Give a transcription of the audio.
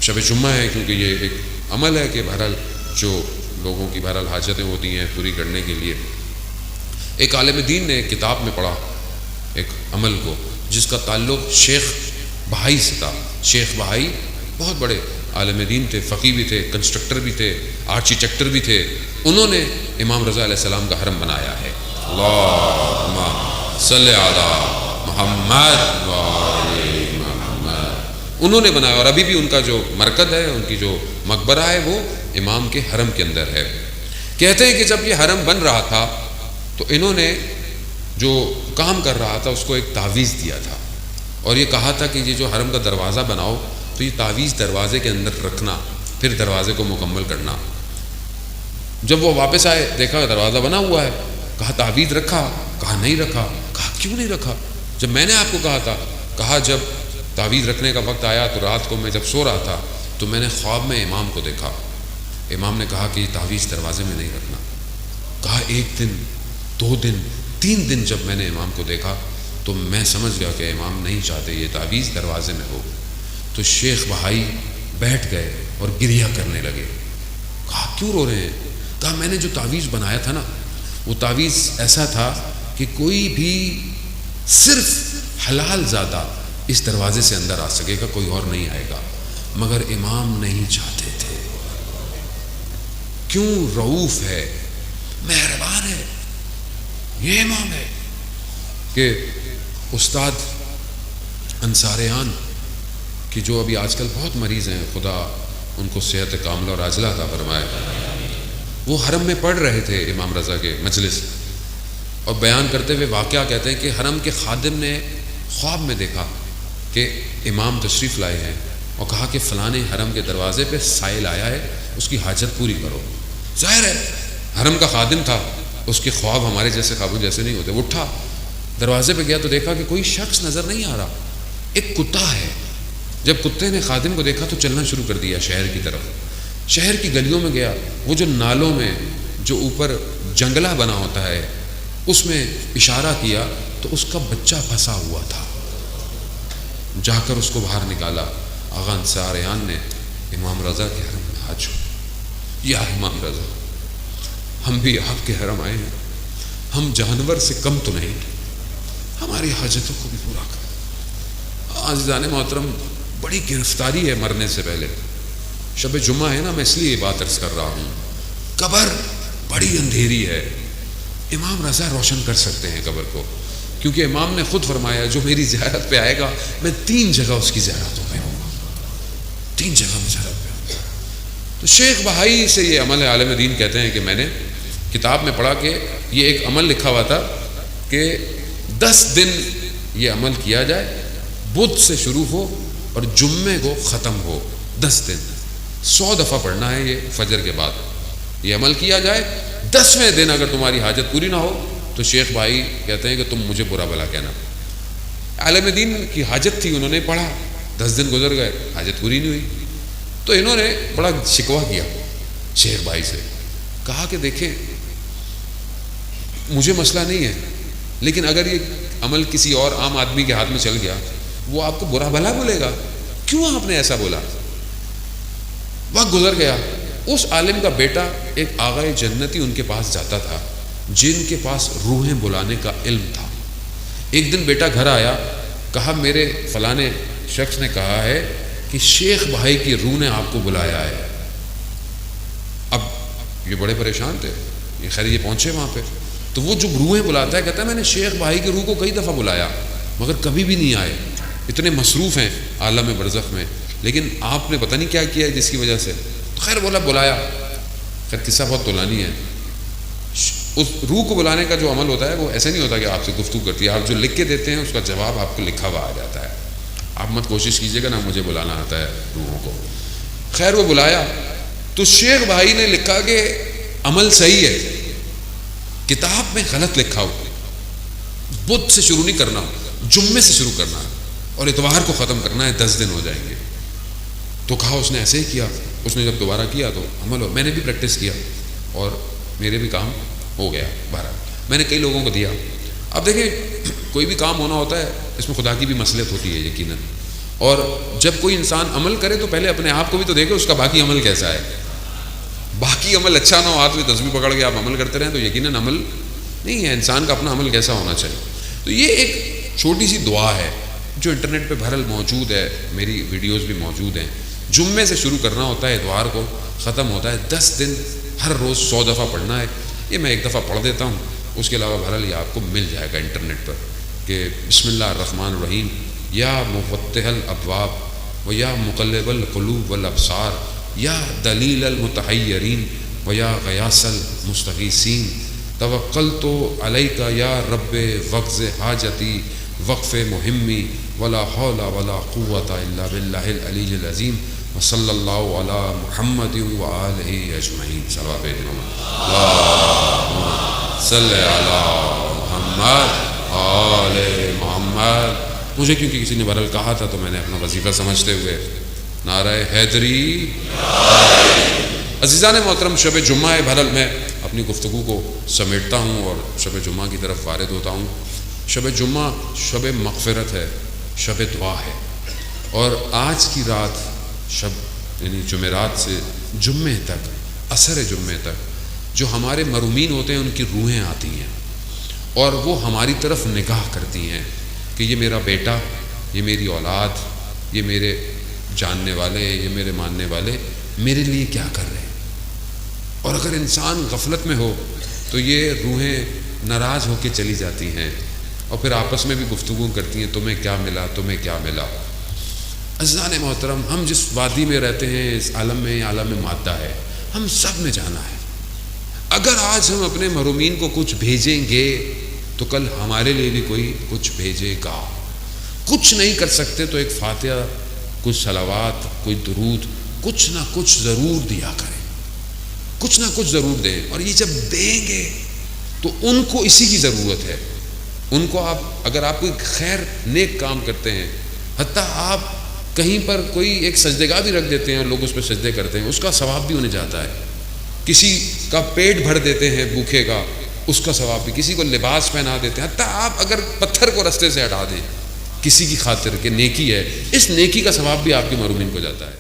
شب جمعہ ہے، کیونکہ یہ ایک عمل ہے کہ بہرحال جو لوگوں کی بہرحال حاجتیں ہوتی ہیں پوری کرنے کے لیے. ایک عالم دین نے ایک کتاب میں پڑھا ایک عمل کو جس کا تعلق شیخ بہائی سے تھا. شیخ بہائی بہت بڑے عالم دین تھے، فقی بھی تھے، کنسٹرکٹر بھی تھے، آرکیٹیکٹر بھی تھے. انہوں نے امام رضا علیہ السلام کا حرم بنایا ہے. اللہم صلی علی محمد و آل محمد. انہوں نے بنایا، اور ابھی بھی ان کا جو مرکز ہے، ان کی جو مقبرہ ہے، وہ امام کے حرم کے اندر ہے. کہتے ہیں کہ جب یہ حرم بن رہا تھا تو انہوں نے جو کام کر رہا تھا اس کو ایک تعویذ دیا تھا، اور یہ کہا تھا کہ یہ جو حرم کا دروازہ بناؤ تو یہ تعویذ دروازے کے اندر رکھنا، پھر دروازے کو مکمل کرنا. جب وہ واپس آئے دیکھا دروازہ بنا ہوا ہے. کہا تعویذ رکھا؟ کہا نہیں رکھا. کہا کیوں نہیں رکھا؟ جب میں نے آپ کو کہا تھا. کہا جب تعویذ رکھنے کا وقت آیا تو رات کو میں جب سو رہا تھا تو میں نے خواب میں امام کو دیکھا. امام نے کہا کہ یہ تعویذ دروازے میں نہیں رکھنا. کہا 1 دن 2 دن 3 دن جب میں نے امام کو دیکھا تو میں سمجھ گیا کہ امام نہیں چاہتے یہ تعویذ دروازے میں ہو. تو شیخ بہائی بیٹھ گئے اور گریہ کرنے لگے. کہا کیوں رو رہے ہیں؟ کہا میں نے جو تعویذ بنایا تھا نا وہ تعویذ ایسا تھا کہ کوئی بھی صرف حلال زادہ اس دروازے سے اندر آ سکے گا، کوئی اور نہیں آئے گا، مگر امام نہیں چاہتے تھے. کیوں رؤوف ہے، مہربان ہے، یہ امام ہے. کہ استاد انصاریان کہ جو ابھی آج کل بہت مریض ہیں، خدا ان کو صحت کاملہ اور عاجلہ عطا فرمائے، وہ حرم میں پڑھ رہے تھے امام رضا کے مجلس، اور بیان کرتے ہوئے واقعہ کہتے ہیں کہ حرم کے خادم نے خواب میں دیکھا کہ امام تشریف لائے ہیں اور کہا کہ فلاں حرم کے دروازے پہ سائل آیا ہے، اس کی حاجت پوری کرو. ظاہر ہے حرم کا خادم تھا، اس کے خواب ہمارے جیسے خوابوں جیسے نہیں ہوتے. وہ اٹھا دروازے پہ گیا تو دیکھا کہ کوئی شخص نظر نہیں آ رہا، ایک کتا ہے. جب کتے نے خادم کو دیکھا تو چلنا شروع کر دیا شہر کی طرف. شہر کی گلیوں میں گیا، وہ جو نالوں میں جو اوپر جنگلہ بنا ہوتا ہے اس میں اشارہ کیا تو اس کا بچہ پھنسا ہوا تھا. جا کر اس کو باہر نکالا. آغا انصاریان نے امام رضا کے حرم میں ہاتھ چھوڑا. یا امام رضا، ہم بھی آپ کے حرم آئے ہیں، ہم جانور سے کم تو نہیں، ہماری حاجتوں کو بھی پورا کر. عزیزان محترم، بڑی گرفتاری ہے مرنے سے پہلے. شب جمعہ ہے نا، میں اس لیے یہ بات عرض کر رہا ہوں. قبر بڑی اندھیری ہے، امام رضا روشن کر سکتے ہیں قبر کو، کیونکہ امام نے خود فرمایا جو میری زیارت پہ آئے گا میں 3 جگہ اس کی زیارتوں پہ ہوں گا، 3 جگہ میں زیارت پہ ہوں گا. تو شیخ بہائی سے یہ عمل عالم دین کہتے ہیں کہ میں نے کتاب میں پڑھا کہ یہ ایک عمل لکھا ہوا تھا کہ 10 دن یہ عمل کیا جائے، بدھ سے شروع ہو اور جمعے کو ختم ہو. 10 دن 100 دفعہ پڑھنا ہے یہ فجر کے بعد. یہ عمل کیا جائے، 10ویں دن اگر تمہاری حاجت پوری نہ ہو تو شیخ بھائی کہتے ہیں کہ تم مجھے برا بھلا کہنا. عالم دین کی حاجت تھی، انہوں نے پڑھا، 10 دن گزر گئے، حاجت پوری نہیں ہوئی. تو انہوں نے بڑا شکوہ کیا شیخ بھائی سے. کہا کہ دیکھیں مجھے مسئلہ نہیں ہے، لیکن اگر یہ عمل کسی اور عام آدمی کے ہاتھ میں چل گیا وہ آپ کو برا بھلا بولے گا، کیوں آپ نے ایسا بولا؟ وقت گزر گیا. اس عالم کا بیٹا ایک آغائے جنتی ان کے پاس جاتا تھا جن کے پاس روحیں بلانے کا علم تھا. ایک دن بیٹا گھر آیا، کہا میرے فلانے شخص نے کہا ہے کہ شیخ بھائی کی روح نے آپ کو بلایا ہے. اب یہ بڑے پریشان تھے، یہ خیر یہ پہنچے وہاں پہ تو وہ جو روحیں بلاتا ہے کہتا ہے میں نے شیخ بھائی کی روح کو کئی دفعہ بلایا مگر کبھی بھی نہیں آئے، اتنے مصروف ہیں عالم برزخ میں، لیکن آپ نے پتہ نہیں کیا کیا ہے جس کی وجہ سے. خیر بولا بلایا. خیر قصہ بہت طولانی ہے. اس روح کو بلانے کا جو عمل ہوتا ہے وہ ایسے نہیں ہوتا کہ آپ سے گفتگو کرتی ہے، آپ جو لکھ کے دیتے ہیں اس کا جواب آپ کو لکھا ہوا آ جاتا ہے. آپ مت کوشش کیجیے گا نا مجھے بلانا آتا ہے روحوں کو. خیر وہ بلایا تو شیخ بھائی نے لکھا کہ عمل صحیح ہے، کتاب میں غلط لکھا ہو، بدھ سے شروع نہیں کرنا، جمعے سے شروع کرنا ہے اور اتوار کو ختم کرنا ہے، 10 دن ہو جائیں گے. تو کہا اس نے ایسے ہی کیا. اس نے جب دوبارہ کیا تو عمل ہو. میں نے بھی پریکٹس کیا اور میرے بھی کام ہو گیا. بہرحال میں نے کئی لوگوں کو دیا. اب دیکھیں کوئی بھی کام ہونا ہوتا ہے اس میں خدا کی بھی مصلحت ہوتی ہے یقیناً. اور جب کوئی انسان عمل کرے تو پہلے اپنے آپ کو بھی تو دیکھے اس کا باقی عمل کیسا ہے. باقی عمل اچھا نہ ہو، ہاتھ میں تسبیح پکڑ کے آپ عمل کرتے رہیں تو یقیناً عمل نہیں ہے. انسان کا اپنا عمل کیسا ہونا چاہیے. تو یہ ایک چھوٹی سی دعا ہے جو انٹرنیٹ پہ بہرحال موجود ہے، میری ویڈیوز بھی موجود ہیں. جمعے سے شروع کرنا ہوتا ہے، اتوار کو ختم ہوتا ہے. 10 دن ہر روز 100 دفعہ پڑھنا ہے. یہ میں ایک دفعہ پڑھ دیتا ہوں، اس کے علاوہ بہرحال یہ آپ کو مل جائے گا انٹرنیٹ پر کہ بسم اللہ الرحمن الرحیم یا مفتح الابواب و یا مقلب القلوب والابصار یا دلیل المتحیرین و یا غیاث المستغیثین توکلت علیک یا رب وقض حاجتی وقف مہمی ولا حول ولا قوۃ الا باللہ العلی العظیم وصلی اللہ علی محمد وآلہ اجمعین. صلوات اللہم صلی علی محمد آل محمد. مجھے کیونکہ کسی نے بہرحال کہا تھا تو میں نے اپنا وظیفہ سمجھتے ہوئے نعرہ حیدری. عزیزان محترم، شب جمعہ ہے. بہرحال میں اپنی گفتگو کو سمیٹتا ہوں اور شب جمعہ کی طرف وارد ہوتا ہوں. شب جمعہ شب مغفرت ہے، شب دعا ہے. اور آج کی رات شب یعنی جمعرات سے جمعے تک، عصر جمعے تک جو ہمارے مرومین ہوتے ہیں ان کی روحیں آتی ہیں اور وہ ہماری طرف نگاہ کرتی ہیں کہ یہ میرا بیٹا، یہ میری اولاد، یہ میرے جاننے والے، یہ میرے ماننے والے میرے لیے کیا کر رہے ہیں. اور اگر انسان غفلت میں ہو تو یہ روحیں ناراض ہو کے چلی جاتی ہیں اور پھر آپس میں بھی گفتگو کرتی ہیں، تمہیں کیا ملا، تمہیں کیا ملا. عزیزان محترم، ہم جس وادی میں رہتے ہیں، اس عالم میں عالم مادہ ہے، ہم سب میں جانا ہے. اگر آج ہم اپنے محرومین کو کچھ بھیجیں گے تو کل ہمارے لیے بھی کوئی کچھ بھیجے گا. کچھ نہیں کر سکتے تو ایک فاتحہ، کچھ صلوات، کوئی درود، کچھ نہ کچھ ضرور دیا کریں، کچھ نہ کچھ ضرور دیں. اور یہ جب دیں گے تو ان کو اسی کی ضرورت ہے. ان کو اگر آپ کوئی خیر نیک کام کرتے ہیں، حتیٰ آپ کہیں پر کوئی ایک سجدے گاہ بھی رکھ دیتے ہیں اور لوگ اس پہ سجدے کرتے ہیں، اس کا ثواب بھی انہیں جاتا ہے. کسی کا پیٹ بھر دیتے ہیں بھوکے کا، اس کا ثواب بھی. کسی کو لباس پہنا دیتے ہیں، حتیٰ آپ اگر پتھر کو رستے سے ہٹا دیں کسی کی خاطر کہ نیکی ہے، اس نیکی کا ثواب بھی آپ کے محرومین کو جاتا ہے.